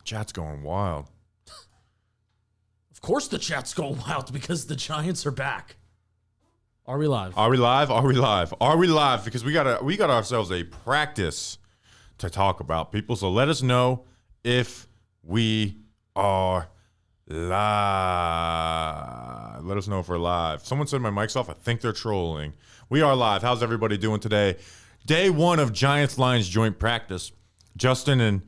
Chat's going wild. Of course the chat's going wild because the Giants are back. Are we live? Are we live? Are we live? Are we live? Because we got ourselves a practice to talk about, people. So let us know if we are live. Let us know if we're live. Someone said my mic's off. I think they're trolling. We are live. How's everybody doing today? Day one of Giants-Lions joint practice. Justin and,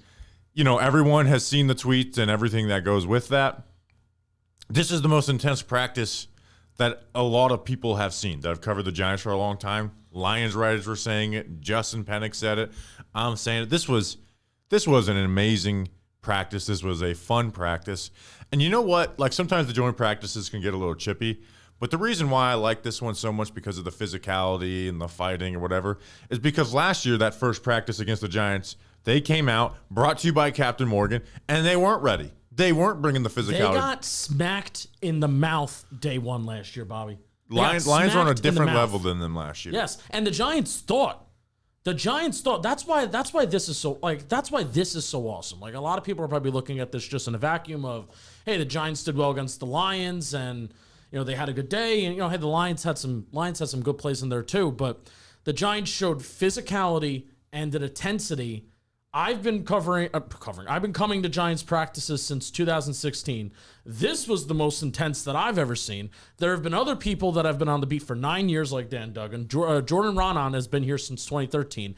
everyone has seen the tweets and everything that goes with that. This is the most intense practice that a lot of people have seen that have covered the Giants for a long time. Lions writers were saying it. Justin Penik said it. I'm saying it. This was an amazing practice. This was a fun practice. And you know what? Like, sometimes the joint practices can get a little chippy. But the reason why I like this one so much, because of the physicality and the fighting or whatever, is because last year, that first practice against the Giants, they came out, brought to you by Captain Morgan, and they weren't ready. They weren't bringing the physicality. They got smacked in the mouth day one last year, Bobby. Lions were on a different level than them last year. Yes, and the Giants thought. That's why this is so awesome. Like, a lot of people are probably looking at this just in a vacuum of, hey, the Giants did well against the Lions, and they had a good day, and hey, the Lions had some good plays in there too. But the Giants showed physicality and an intensity. I've been coming to Giants practices since 2016. This was the most intense that I've ever seen. There have been other people that have been on the beat for 9 years, like Dan Duggan. Jordan Ronan has been here since 2013.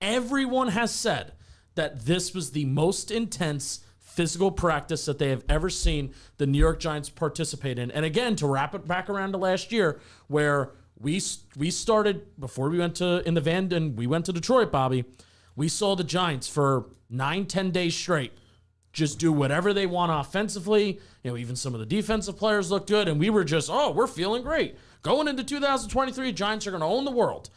Everyone has said that this was the most intense physical practice that they have ever seen the New York Giants participate in. And again, to wrap it back around to last year, where we started before we went in the van and we went to Detroit, Bobby. We saw the Giants for 9-10 days straight just do whatever they want offensively. Even some of the defensive players looked good, and we were just, we're feeling great. Going into 2023, Giants are going to own the world.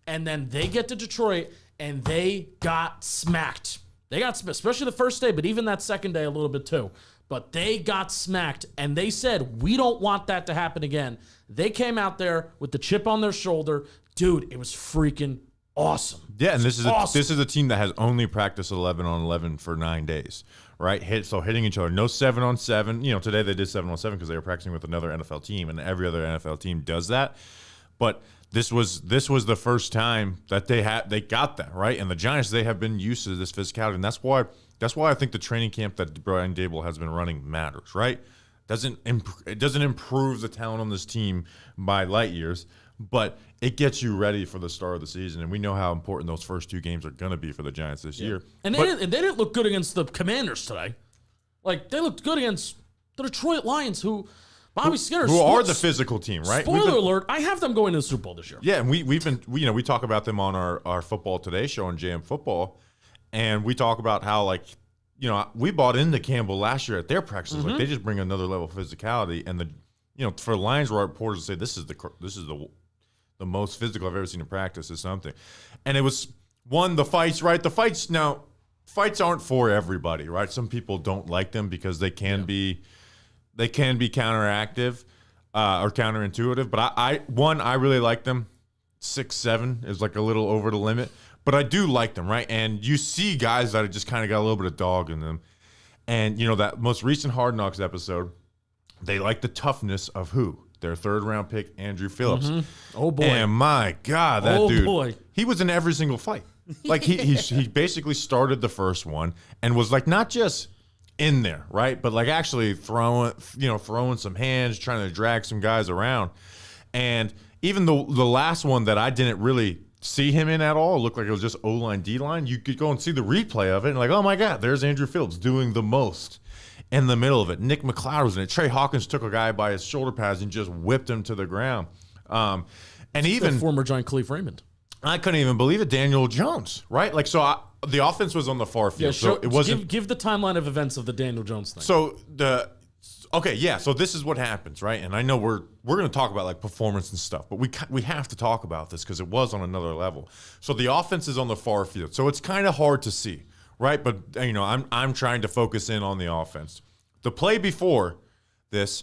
And then they get to Detroit, and they got smacked. They got smacked, especially the first day, but even that second day a little bit too. But they got smacked, and they said, we don't want that to happen again. They came out there with the chip on their shoulder. Dude, it was freaking awesome. Yeah, and this is a team that has only practiced 11-on-11 for 9 days, right? Hitting each other. No 7-on-7. Today they did 7-on-7 because they were practicing with another NFL team, and every other NFL team does that. But this was the first time that they got that, right? And the Giants, they have been used to this physicality, and that's why I think the training camp that Brian Daboll has been running matters, right? It doesn't improve the talent on this team by light years, but it gets you ready for the start of the season, and we know how important those first two games are going to be for the Giants this year. And they didn't look good against the Commanders today. Like, they looked good against the Detroit Lions, who Skinner, who are the physical team, right? Spoiler alert: I have them going to the Super Bowl this year. Yeah, and we talk about them on our Football Today show on JM Football, and we talk about how we bought into Campbell last year at their practices. Mm-hmm. Like, they just bring another level of physicality, and for the Lions reporters to say this is the most physical I've ever seen in practice is something. And it was the fights, right? Fights aren't for everybody, right? Some people don't like them because they can be counteractive or counterintuitive. But I really like them. 6'7" is like a little over the limit, but I do like them, right? And you see guys that have just kind of got a little bit of dog in them. And that most recent Hard Knocks episode, they like the toughness of who? Their third-round pick, Andrew Phillips. Mm-hmm. Oh, boy. And my God, that dude. Boy. He was in every single fight. Like, he basically started the first one and was, like, not just in there, right? But, like, actually throwing some hands, trying to drag some guys around. And even the last one that I didn't really see him in at all, looked like it was just O-line, D-line, you could go and see the replay of it and, like, oh, my God, there's Andrew Phillips doing the most in the middle of it. Nick McLeod was in it. Trey Hawkins took a guy by his shoulder pads and just whipped him to the ground. And even the former Giant Khalif Raymond. I couldn't even believe it. Daniel Jones, right? Like, the offense was on the far field. Yeah, so it wasn't. Give the timeline of events of the Daniel Jones thing. So so this is what happens, right? And I know we're going to talk about like performance and stuff, but we have to talk about this because it was on another level. So the offense is on the far field, so it's kind of hard to see. Right, but I'm trying to focus in on the offense. The play before this,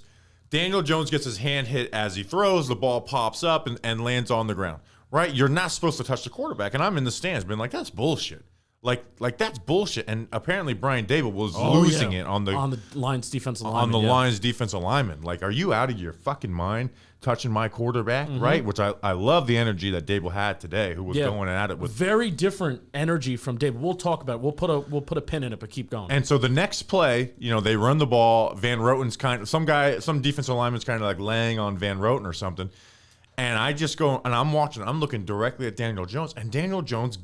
Daniel Jones gets his hand hit as he throws. The ball pops up and lands on the ground. Right, you're not supposed to touch the quarterback, and I'm in the stands being like, that's bullshit. Like that's bullshit. And apparently Brian Dable was losing it on the Lions defensive lineman. on the Lions defensive lineman. Like, are you out of your fucking mind touching my quarterback, right? Which I love the energy that Dable had today, who was going at it with very different energy from Dable. We'll talk about it. We'll put a pin in it, but keep going. And so the next play, they run the ball. Van Roten's some defensive lineman's kind of like laying on Van Roten or something. And I just go and I'm looking directly at Daniel Jones, and Daniel Jones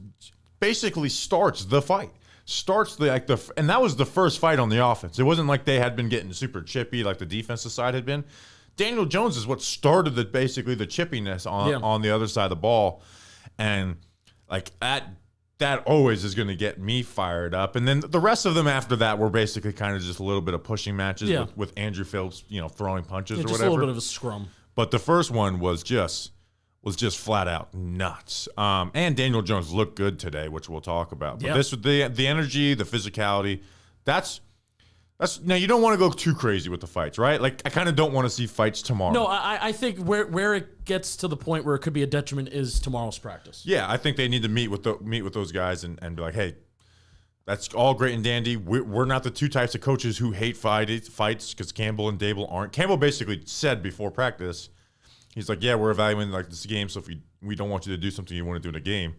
basically starts the fight. And that was the first fight on the offense. It wasn't like they had been getting super chippy like the defensive side had been. Daniel Jones is what started the chippiness on the other side of the ball. And like that always is going to get me fired up. And then the rest of them after that were basically kind of just a little bit of pushing matches with Andrew Phillips, throwing punches or whatever. Just a little bit of a scrum. But the first one was just flat out nuts. And Daniel Jones looked good today, which we'll talk about. But this the energy, the physicality, that's now you don't want to go too crazy with the fights, right? Like I kind of don't want to see fights tomorrow. No, I think where it gets to the point where it could be a detriment is tomorrow's practice. Yeah, I think they need to meet with those guys and be like, hey, that's all great and dandy. We're not the two types of coaches who hate fights because Campbell and Dable aren't. Campbell basically said before practice, he's like, yeah, we're evaluating like this game, so if we don't want you to do something you want to do in a game,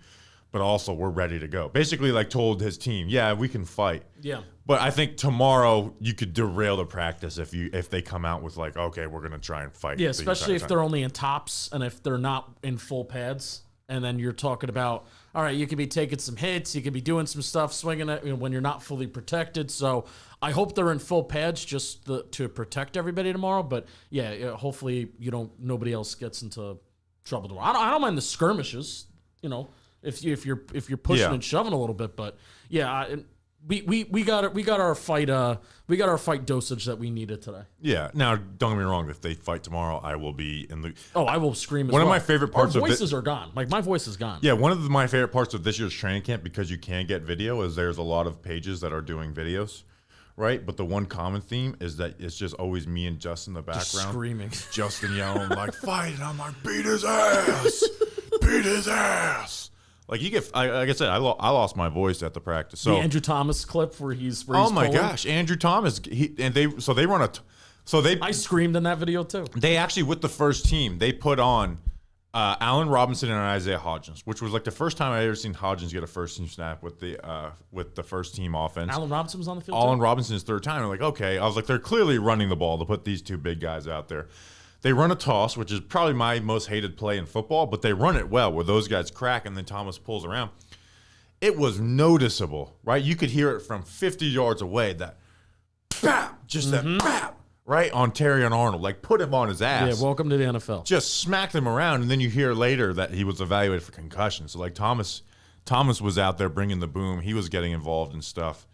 but also we're ready to go. Basically, like told his team, yeah, we can fight. Yeah. But I think tomorrow you could derail the practice if they come out with like, okay, we're gonna try and fight. Yeah, especially if they're only in tops and if they're not in full pads. And then you're talking about, all right, you could be taking some hits, you could be doing some stuff, swinging it when you're not fully protected. So I hope they're in full pads just to protect everybody tomorrow. But yeah, hopefully nobody else gets into trouble tomorrow. I don't mind the skirmishes, if you're pushing and shoving a little bit. But yeah, we got our fight dosage that we needed today. Yeah. Now, don't get me wrong. If they fight tomorrow, I will be in the. Oh, I will scream. One of my favorite parts of voices are gone. Like my voice is gone. Yeah, one of my favorite parts of this year's training camp, because you can get video, is there's a lot of pages that are doing videos, right? But the one common theme is that it's just always me and Justin in the background, just screaming, Justin yelling like "fight!" and I'm like, "Beat his ass, beat his ass." Like like I said, I lost my voice at the practice. So the Andrew Thomas clip where he's oh my pulling. Gosh, Andrew Thomas. I screamed in that video too. They actually, with the first team, they put on Allen Robinson and Isaiah Hodgins, which was like the first time I ever seen Hodgins get a first team snap with the first team offense. Allen Robinson was on the field. Allen Robinson's third time. I'm like, okay. I was like, they're clearly running the ball to put these two big guys out there. They run a toss, which is probably my most hated play in football, but they run it well where those guys crack and then Thomas pulls around. It was noticeable, right? You could hear it from 50 yards away, that bap, just that bap, right on Terrion Arnold, like put him on his ass. Yeah, welcome to the NFL. Just smacked him around, and then you hear later that he was evaluated for concussion. So like Thomas was out there bringing the boom. He was getting involved in stuff.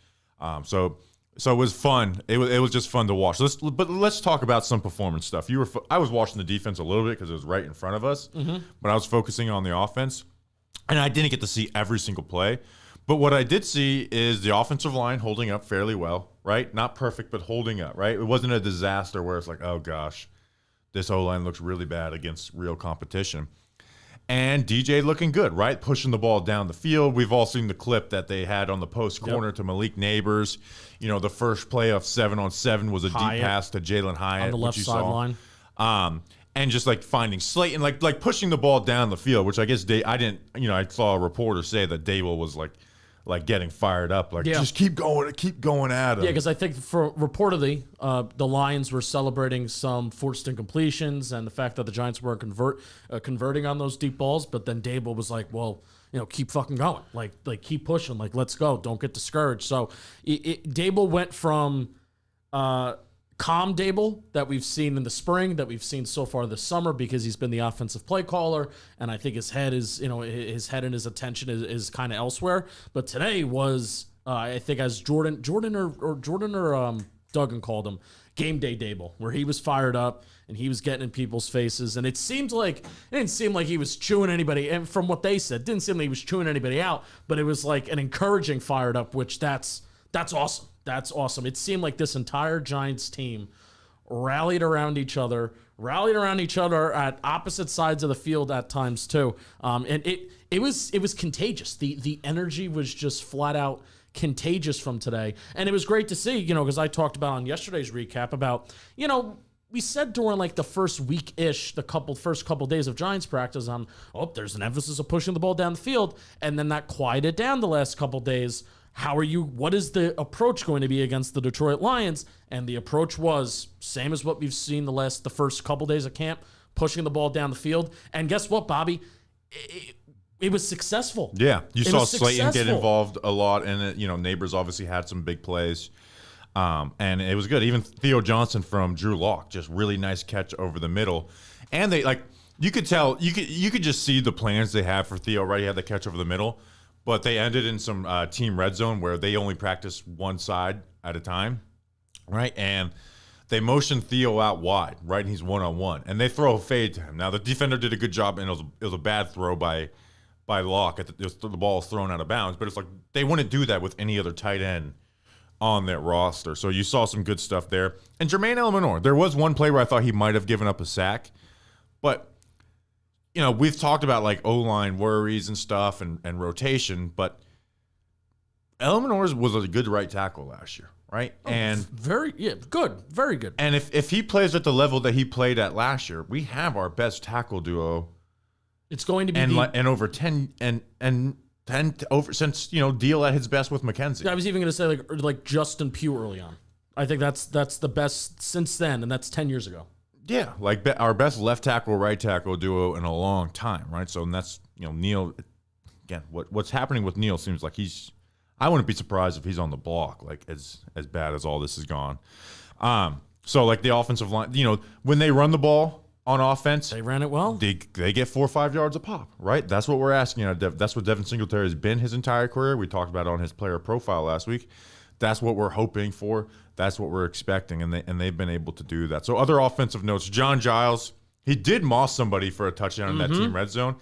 So it was fun. It was just fun to watch. But let's talk about some performance stuff. I was watching the defense a little bit because it was right in front of us, but I was focusing on the offense, and I didn't get to see every single play. But what I did see is the offensive line holding up fairly well, right? Not perfect, but holding up, right? It wasn't a disaster where it's like, oh gosh, this O-line looks really bad against real competition. And DJ looking good, right? Pushing the ball down the field. We've all seen the clip that they had on the post corner to Malik Neighbors. The first play of 7-on-7 was a deep pass to Jalen Hyatt on the left sideline. And just like finding Slayton, like pushing the ball down the field, which I guess I saw a reporter say that Dable was like getting fired up, just keep going at him. Yeah, because I think reportedly the Lions were celebrating some forced incompletions and the fact that the Giants weren't converting on those deep balls. But then Dable was like, well, keep fucking going, like keep pushing, like let's go, don't get discouraged. So Dable went from calm Dable that we've seen in the spring, that we've seen so far this summer, because he's been the offensive play caller, and I think his head is, his head and his attention is kind of elsewhere. But today was, I think, as Jordan or Duggan called him, game day Dable, where he was fired up and he was getting in people's faces, and it didn't seem like he was chewing anybody. And from what they said, it didn't seem like he was chewing anybody out, but it was like an encouraging fired up, which that's awesome. That's awesome. It seemed like this entire Giants team rallied around each other at opposite sides of the field at times too. And it was contagious. The energy was just flat out contagious from today. And it was great to see, because I talked about on yesterday's recap about, we said during like the first week-ish, the first couple days of Giants practice on, there's an emphasis of pushing the ball down the field. And then that quieted down the last couple days. What is the approach going to be against the Detroit Lions? And the approach was same as what we've seen the first couple days of camp, pushing the ball down the field. And guess what, Bobby? It was successful. Yeah, you saw Slayton get involved a lot, and Neighbors obviously had some big plays, and it was good. Even Theo Johnson from Drew Lock, just really nice catch over the middle, and they you could tell you could just see the plans they had for Theo. Right, he had the catch over the middle, but they ended in some team red zone where they only practice one side at a time, right, and they motion Theo out wide, right, and he's one-on-one, and they throw a fade to him. Now the defender did a good job, and it was a bad throw by Locke. The ball is thrown out of bounds, but it's like they wouldn't do that with any other tight end on that roster. So you saw some good stuff there. And Jermaine Eleanor, there was one play where I thought he might have given up a sack, but we've talked about like O-line worries and stuff and rotation, but Eleanor was a good right tackle last year, right? And very good. And if he plays at the level that he played at last year, we have our best tackle duo. It's going to be and over 10 over since Deal at his best with McKenzie. I was even going to say like Justin Pugh early on. I think that's the best since then, and that's 10 years ago. Yeah, like our best left tackle right tackle duo in a long time, right? So and that's Neal again. What's happening with Neal seems like I wouldn't be surprised if he's on the block like as bad as all this has gone. So like the offensive line, when they run the ball on offense, they ran it well. They get 4 or 5 yards a pop, right? That's what we're asking. That's what Devin Singletary has been his entire career. We talked about it on his player profile last week. That's what we're hoping for. That's what we're expecting, and they've been able to do that. So other offensive notes: John Giles, he did moss somebody for a touchdown in that team red zone,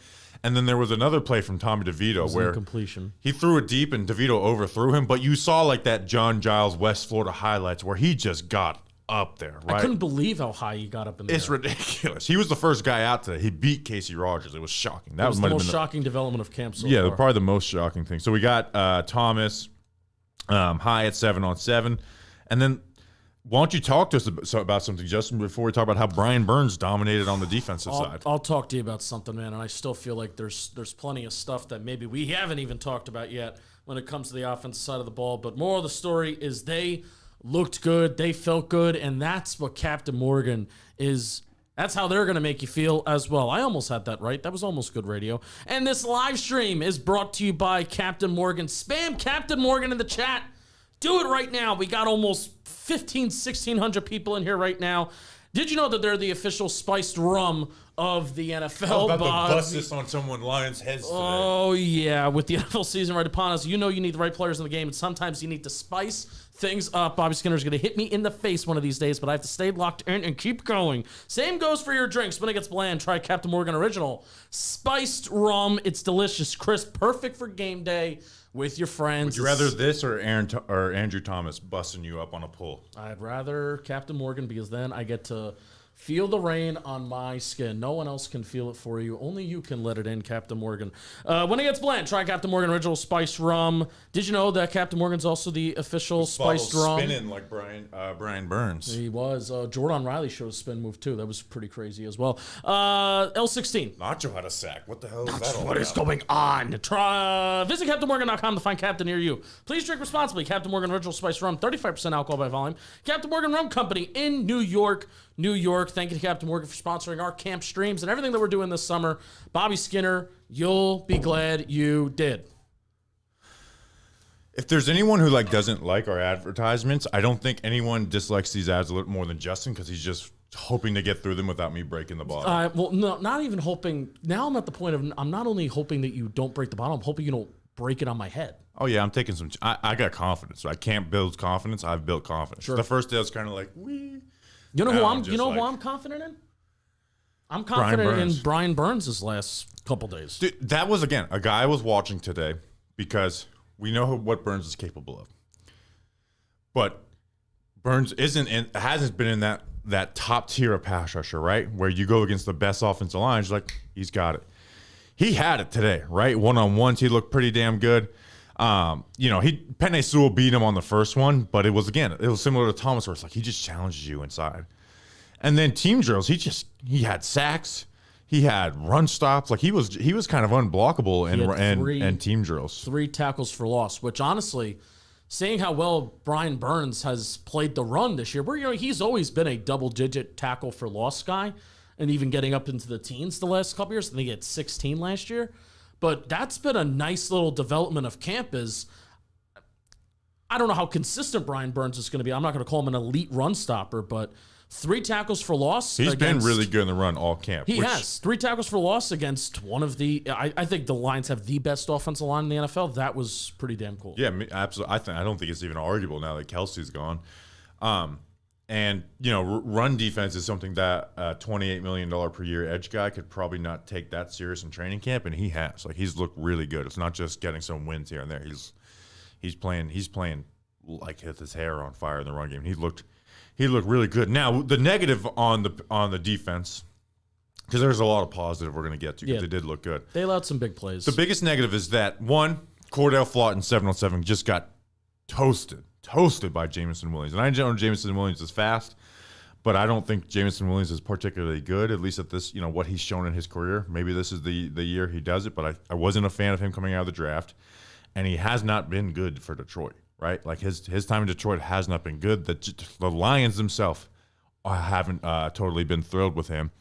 and then there was another play from Tommy DeVito where completion. He threw it deep and DeVito overthrew him, but you saw like that John Giles West Florida highlights where he just got up there, right? I couldn't believe how high he got up in there. It's ridiculous. He was the first guy out today. He beat Casey Rogers. It was shocking. That was the most shocking development of camp so far. Probably the most shocking thing. So we got Thomas high at 7-on-7. And then why don't you talk to us about something, Justin, before we talk about how Brian Burns dominated on the defensive side? I'll talk to you about something, man, and I still feel like there's plenty of stuff that maybe we haven't even talked about yet when it comes to the offensive side of the ball. But more of the story is they looked good, they felt good, and that's what Captain Morgan is. That's how they're going to make you feel as well. I almost had that right. That was almost good radio. And this live stream is brought to you by Captain Morgan. Spam Captain Morgan in the chat. Do it right now. We got almost 1,600 people in here right now. Did you know that they're the official spiced rum of the NFL? I'm about to bust this on someone Lions' heads today. Oh, yeah. With the NFL season right upon us, you need the right players in the game, and sometimes you need to spice things up. Bobby Skinner's going to hit me in the face one of these days, but I have to stay locked in and keep going. Same goes for your drinks. When it gets bland, try Captain Morgan Original Spiced Rum. It's delicious, crisp, perfect for game day with your friends. Would you rather this or Andrew Thomas busting you up on a pull? I'd rather Captain Morgan because then I get to feel the rain on my skin. No one else can feel it for you. Only you can let it in, Captain Morgan. When it gets bland, try Captain Morgan Original Spiced Rum. Did you know that Captain Morgan's also the official spiced rum? Spinning like Brian Burns. He was. Jordan Riley showed a spin move too. That was pretty crazy as well. L16. Nacho had a sack. What the hell is that all What about? is going on? Visit CaptainMorgan.com to find Captain near you. Please drink responsibly. Captain Morgan Original Spiced Rum, 35% alcohol by volume. Captain Morgan Rum Company in New York. Thank you to Captain Morgan for sponsoring our camp streams and everything that we're doing this summer. Bobby Skinner, you'll be glad you did. If there's anyone who doesn't like our advertisements, I don't think anyone dislikes these ads a little more than Justin because he's just hoping to get through them without me breaking the bottle. Well, no, not even hoping. Now I'm at the point of I'm not only hoping that you don't break the bottle, I'm hoping you don't break it on my head. Oh, yeah, I'm taking some. I got confidence. I can't build confidence. I've built confidence. Sure. The first day I was kind of like, wee. You know who I'm confident in? I'm confident in Brian Burns' last couple days. Dude, that was, again, a guy I was watching today because we know what Burns is capable of. But Burns hasn't been in that top tier of pass rusher, right? Where you go against the best offensive lines, you're like, he's got it. He had it today, right? One-on-ones, he looked pretty damn good. Penei Sewell beat him on the first one, but it was similar to Thomas, where it's like he just challenges you inside. And then team drills, he had sacks, he had run stops, like he was kind of unblockable in team drills. 3 tackles for loss, which honestly, seeing how well Brian Burns has played the run this year, where he's always been a double-digit tackle for loss guy, and even getting up into the teens the last couple years. I think he had 16 last year. But that's been a nice little development of camp. I don't know how consistent Brian Burns is going to be. I'm not going to call him an elite run stopper, but 3 tackles for loss. He's been really good in the run all camp. He has 3 tackles for loss against one of the. I think the Lions have the best offensive line in the NFL. That was pretty damn cool. Yeah, absolutely. I don't think it's even arguable now that Kelsey's gone. And run defense is something that a $28 million per year edge guy could probably not take that serious in training camp, and he has. Like, he's looked really good. It's not just getting some wins here and there. He's playing like with his hair on fire in the run game. He looked really good. Now the negative on the defense, because there's a lot of positive we're going to get to, because they did look good. They allowed some big plays. The biggest negative is that one, Cordell Flott in 7-on-7 just got toasted by Jameson Williams. And I know Jameson Williams is fast, but I don't think Jameson Williams is particularly good, at least at this, what he's shown in his career. Maybe this is the year he does it, but I wasn't a fan of him coming out of the draft. And he has not been good for Detroit, right? Like his time in Detroit has not been good. The Lions themselves haven't totally been thrilled with him.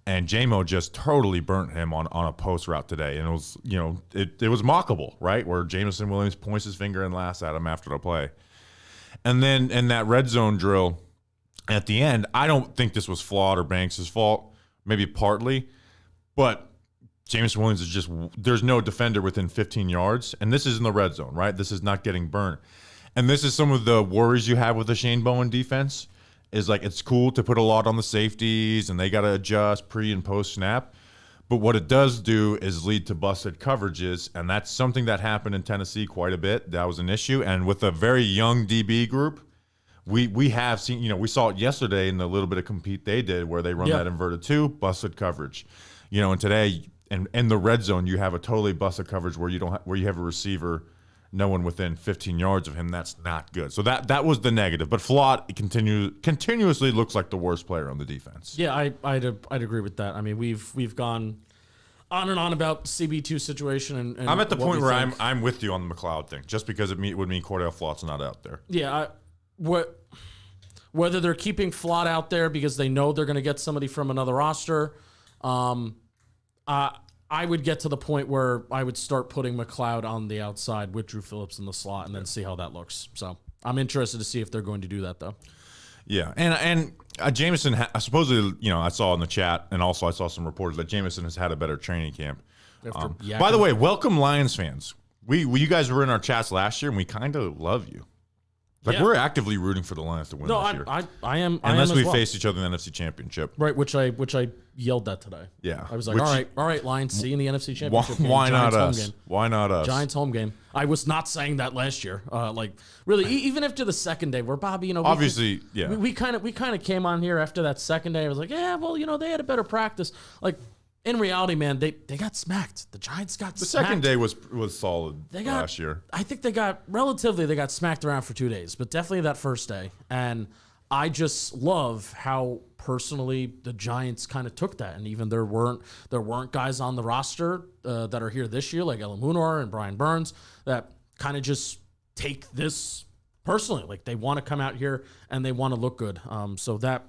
And J-Mo just totally burnt him on a post route today. And it was, it was mockable, right? Where Jameson Williams points his finger and laughs at him after the play. And then in that red zone drill at the end, I don't think this was Flott or Banks' fault, maybe partly, but Jameson Williams is just, there's no defender within 15 yards, and this is in the red zone, right? This is not getting burned. And this is some of the worries you have with the Shane Bowen defense, is like it's cool to put a lot on the safeties, and they got to adjust pre and post snap. But what it does do is lead to busted coverages, and that's something that happened in Tennessee quite a bit. That was an issue. And with a very young DB group, we have seen, we saw it yesterday in the little bit of compete they did where they run that inverted 2, busted coverage. And today, and in the red zone, you have a totally busted coverage where you have a receiver, no one within 15 yards of him. That's not good. So that was the negative. But Flott continuously looks like the worst player on the defense. Yeah, I'd agree with that. I mean, we've gone on and on about CB2 situation, and I'm at the point where I'm with you on the McLeod thing, just because it would mean Cordell Flott's not out there. Yeah, whether they're keeping Flott out there because they know they're going to get somebody from another roster, I would get to the point where I would start putting McLeod on the outside with Drew Phillips in the slot and then see how that looks. So I'm interested to see if they're going to do that, though. Yeah, and Jameson, supposedly, I saw in the chat, and also I saw some reports that Jameson has had a better training camp. By the way, welcome Lions fans. You guys were in our chats last year, and we kind of love you. We're actively rooting for the Lions to win this year. I am. Unless we face each other in the NFC Championship. Right, which I yelled at today. Yeah. I was like, all right, Lions, see you in the NFC Championship game. Why not Giants us? Why not us? Giants home game. I was not saying that last year. Really, even after the second day, where Bobby, obviously, we kind of came on here after that second day. I was like, yeah, well, they had a better practice. Like, in reality, man, they got smacked. The Giants got smacked. The second day was solid last year. I think they got smacked around for 2 days, but definitely that first day. And I just love how personally the Giants kind of took that. And even there weren't guys on the roster that are here this year, like Ella Munar and Brian Burns, that kind of just take this personally. Like, they want to come out here and they want to look good. So that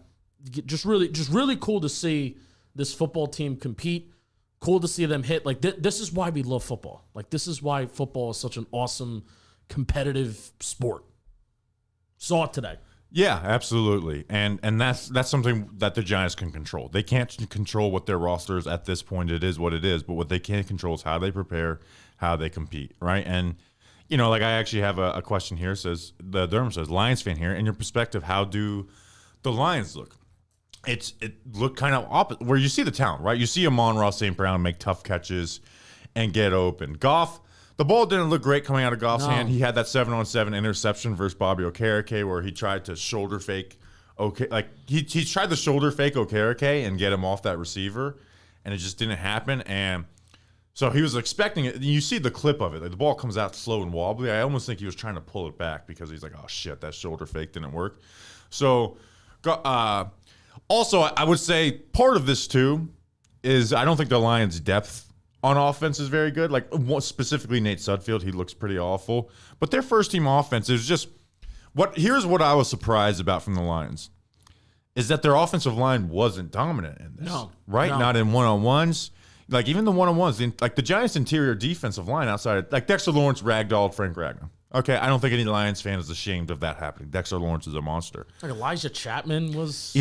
just really cool to see this football team compete. Cool to see them hit. Like, this is why we love football. Like, this is why football is such an awesome, competitive sport. Saw it today. Yeah, absolutely. And that's something that the Giants can control. They can't control what their roster is at this point. It is what it is. But what they can control is how they prepare, how they compete, right? And, I actually have a question here. Durham says, Lions fan here, in your perspective, how do the Lions look? It looked kind of opposite, where you see the talent, right? You see Amon-Ra St. Brown make tough catches and get open. Goff, the ball didn't look great coming out of Goff's hand. He had that 7-on-7 interception versus Bobby Okereke where he tried to shoulder fake okay, like he tried the shoulder fake Okereke and get him off that receiver, and it just didn't happen. And so he was expecting it. You see the clip of it. Like the ball comes out slow and wobbly. I almost think he was trying to pull it back because he's like, oh shit, that shoulder fake didn't work. So also, I would say part of this too is I don't think the Lions' depth on offense is very good. Like specifically Nate Sudfeld, he looks pretty awful. But their first team offense is just here's what I was surprised about from the Lions is that their offensive line wasn't dominant in this. No. Right? No. Not in one-on-ones. Like even the one-on-ones, like the Giants' interior defensive line outside, like Dexter Lawrence ragdolled Frank Ragnow. Okay, I don't think any Lions fan is ashamed of that happening. Dexter Lawrence is a monster. Like Elijah Chapman was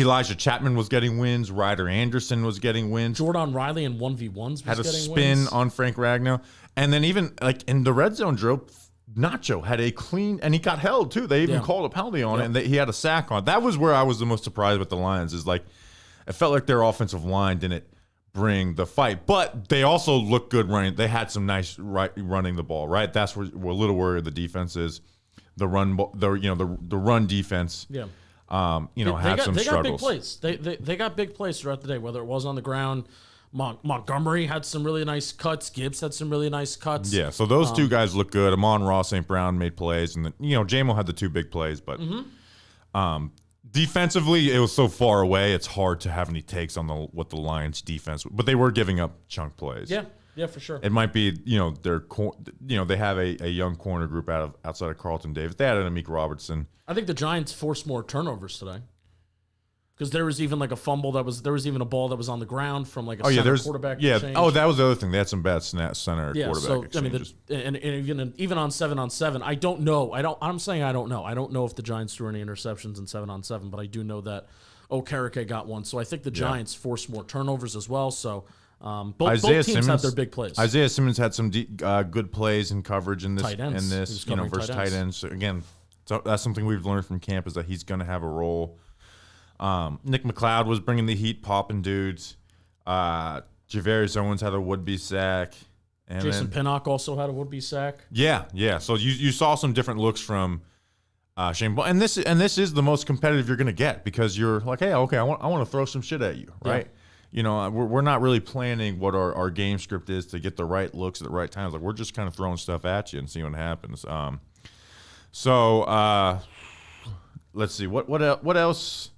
getting wins. Ryder Anderson was getting wins. Jordan Riley in 1v1s was had a getting spin wins. on Frank Ragnow. And then even like in the red zone drill, Nacho had a clean, and he got held too. They even called a penalty on it, and he had a sack on it. That was where I was the most surprised with the Lions is like, it felt like their offensive line didn't bring the fight, but they also looked good running. They had some nice running the ball, right? That's where we're a little worried the defense is. The run defense. Yeah. Had some struggles. They got big plays. They got big plays throughout the day, whether it was on the ground. Montgomery had some really nice cuts. Gibbs had some really nice cuts. Yeah, so those two guys look good. Amon-Ra St. Brown made plays, and then Jamo had the two big plays, but defensively it was so far away. It's hard to have any takes on what the Lions defense, but they were giving up chunk plays. Yeah, for sure. It might be they have a young corner group outside of Carlton Davis. They added Amik Robertson. I think the Giants forced more turnovers today. Because there was even like a fumble there was even a ball that was on the ground from like a center quarterback exchange. Oh, that was the other thing. They had some bad center quarterback exchanges. And even on 7-on-7, I don't know. I'm saying I don't know. I don't know if the Giants threw any interceptions in 7-on-7, but I do know that Okereke got one. So I think the Giants forced more turnovers as well. So both teams had their big plays. Isaiah Simmons had some good plays and coverage in this. Tight ends. Versus tight ends. So again, that's something we've learned from camp is that he's going to have a role. Nick McLeod was bringing the heat, popping dudes. Javarius Owens had a would-be sack. And Jason Pinnock also had a would-be sack. Yeah. So you saw some different looks from Shane Ball, and this is the most competitive you're going to get because you're like, hey, okay, I want to throw some shit at you, right? Yeah. We're not really planning what our game script is to get the right looks at the right times. Like we're just kind of throwing stuff at you and see what happens. Let's see what else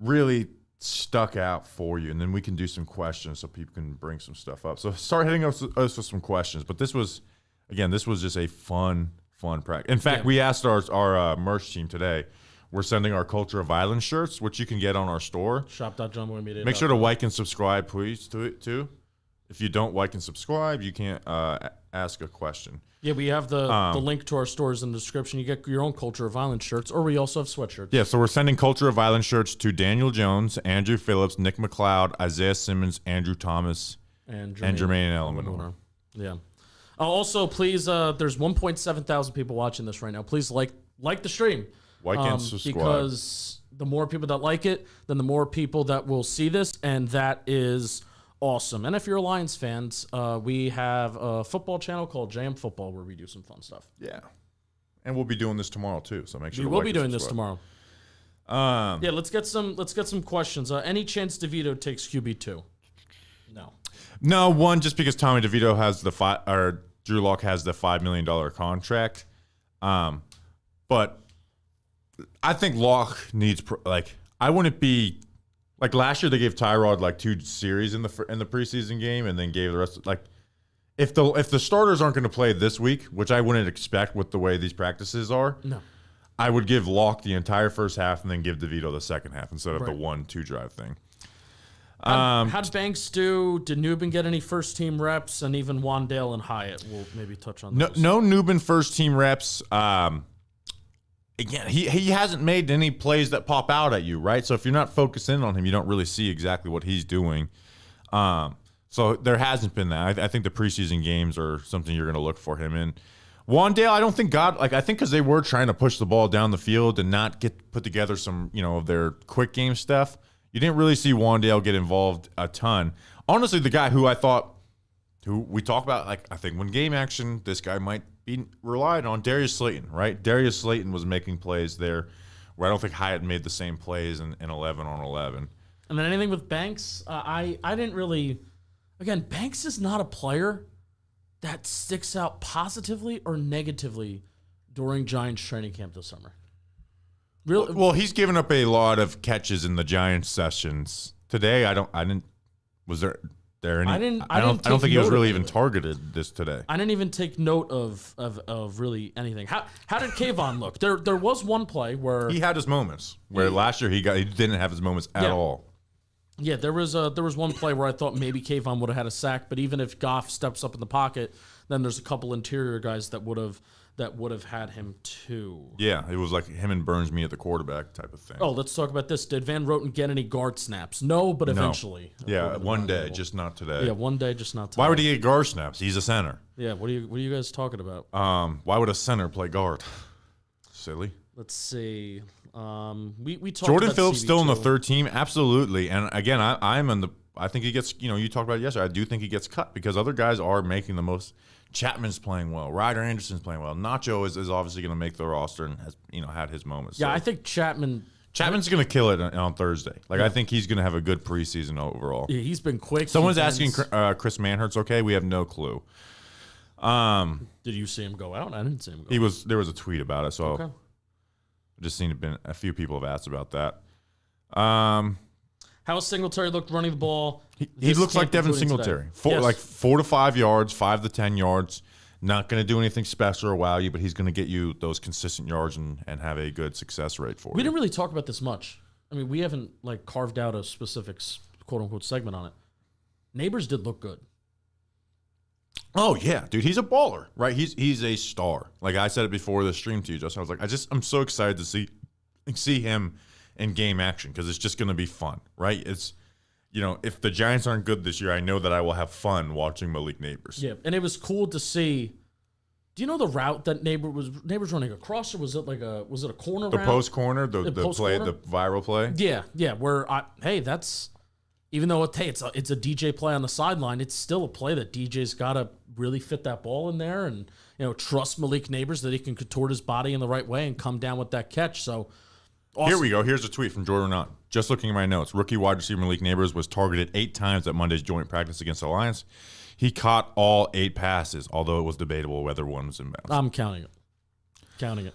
really stuck out for you, and then we can do some questions so people can bring some stuff up. So start hitting us with some questions. But this was just a fun practice. In fact, we asked our merch team today. We're sending our Culture of Violence shirts, which you can get on our store. Shop.jumbomedia.com. Make sure to like and subscribe, please, to it too. If you don't like and subscribe, you can't ask a question. Yeah, we have the link to our stores in the description. You get your own Culture of Violence shirts, or we also have sweatshirts. Yeah, so we're sending Culture of Violence shirts to Daniel Jones, Andrew Phillips, Nick McLeod, Isaiah Simmons, Andrew Thomas, and Jermaine Eleanor. Yeah. Also, please, there's 1.7 thousand people watching this right now. Please like the stream. Like and subscribe. Because the more people that like it, then the more people that will see this, and that is awesome. And if you're a Lions fans, we have a football channel called JM Football where we do some fun stuff. Yeah. And we'll be doing this tomorrow too, so make sure we will be doing this tomorrow. Let's get some questions. Any chance DeVito takes QB2? No, one just because Tommy DeVito has Drew Lock has the $5 million contract. But I think Lock needs I wouldn't be like last year they gave Tyrod 2 series in the preseason game and then gave the rest if the starters aren't going to play this week, which I wouldn't expect with the way these practices are. No. I would give Lock the entire first half and then give DeVito the second half instead of the 1-2 drive thing. How'd Banks do? Did Newbin get any first team reps? And even Wandale and Hyatt will maybe touch on those. No Newbin first team reps. Again, he hasn't made any plays that pop out at you, right? So if you're not focusing on him, you don't really see exactly what he's doing. So there hasn't been that. I think the preseason games are something you're going to look for him in. Wandale, I don't think I think because they were trying to push the ball down the field and not put together some, of their quick game stuff. You didn't really see Wandale get involved a ton. Honestly, the guy who we talk about, I think when game action, this guy might be relied on, Darius Slayton, right? Darius Slayton was making plays there where I don't think Hyatt made the same plays in 11 on 11. And then anything with Banks, I didn't really. Again, Banks is not a player that sticks out positively or negatively during Giants training camp this summer. Really? Well, he's given up a lot of catches in the Giants sessions today. I didn't. Was there any? I don't think he was really even targeted this today. I didn't even take note of really anything. How did Kayvon look? There was one play where he had his moments. Where last year he didn't have his moments at all. Yeah, there was one play where I thought maybe Kayvon would have had a sack, but even if Goff steps up in the pocket, then there's a couple interior guys that would have had him too. Yeah, it was like him and Burns me at the quarterback type of thing. Oh, let's talk about this. Did Van Roten get any guard snaps? No, but eventually. Yeah, one day, just not today. Yeah, one day, just not today. Why would he get guard snaps? He's a center. Yeah, what are you guys talking about? Why would a center play guard? Silly. Let's see. We talked Jordan about Phillips CB2. still in the third team, absolutely. And again, I'm in the. I think he gets. You talked about it yesterday. I do think he gets cut because other guys are making the most. Chapman's playing well. Ryder Anderson's playing well. Nacho is obviously going to make the roster and has had his moments. Yeah, so. I think Chapman's going to kill it on Thursday. I think he's going to have a good preseason overall. Yeah, he's been quick. Someone's asking Chris Manhertz okay. We have no clue. Did you see him go out? I didn't see him go out. There was a tweet about it, so Okay. I just seen a few people have asked about that. How Singletary looked running the ball. He looks like Devin Singletary. Yes. 4 to 5 yards, 5 to 10 yards. Not going to do anything special or wow you, but he's going to get you those consistent yards and have a good success rate for you. We didn't really talk about this much. I mean, we haven't carved out a specific quote unquote segment on it. Neighbors did look good. Oh yeah, dude, he's a baller, right? He's a star. Like I said it before the stream to you, Justin. I was like, I'm so excited to see him in game action because it's just going to be fun, right? It's if the Giants aren't good this year, I know that I will have fun watching Malik Neighbors. Yeah, and it was cool to see. Do you know the route that Neighbors running across, or was it a corner route? The post corner, the post play, corner? the viral play. Yeah. Where that's even though it's a DJ play on the sideline, it's still a play that DJ's got to really fit that ball in there and trust Malik Neighbors that he can contort his body in the right way and come down with that catch. So. Awesome. Here we go. Here's a tweet from Jordan Knott. Just looking at my notes. Rookie wide receiver Malik Neighbors was targeted 8 times at Monday's joint practice against the Lions. He caught all 8 passes, although it was debatable whether one was inbounds. I'm counting it.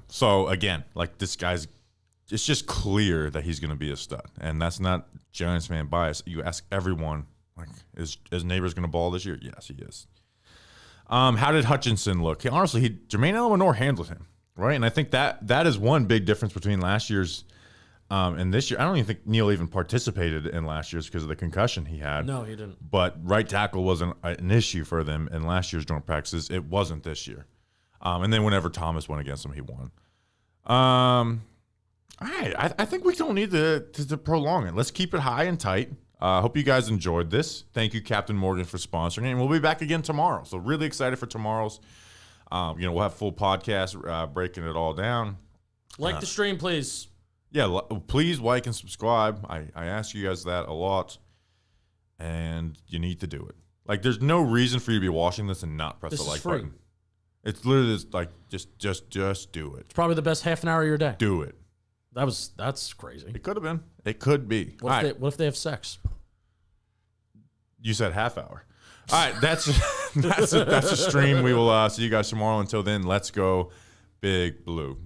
So, again, this guy's – it's just clear that he's going to be a stud. And that's not Giants fan bias. You ask everyone, is Neighbors going to ball this year? Yes, he is. How did Hutchinson look? Jermaine Eleanor handled him. Right, and I think that is one big difference between last year's and this year. I don't even think Neal even participated in last year's because of the concussion he had. No, he didn't. But right tackle wasn't an issue for them in last year's joint practices. It wasn't this year. And then whenever Thomas went against him, he won. All right, I think we don't need to prolong it. Let's keep it high and tight. Hope you guys enjoyed this. Thank you, Captain Morgan, for sponsoring it. And we'll be back again tomorrow. So really excited for tomorrow's. We'll have full podcast breaking it all down. Like the stream, please. Yeah, please like and subscribe. I ask you guys that a lot, and you need to do it. There's no reason for you to be watching this and not press the like button. It's literally just do it. It's probably the best half an hour of your day. Do it. That's crazy. It could have been. It could be. What if they have sex? You said half hour. All right, that's a stream. We will see you guys tomorrow. Until then, let's go Big Blue.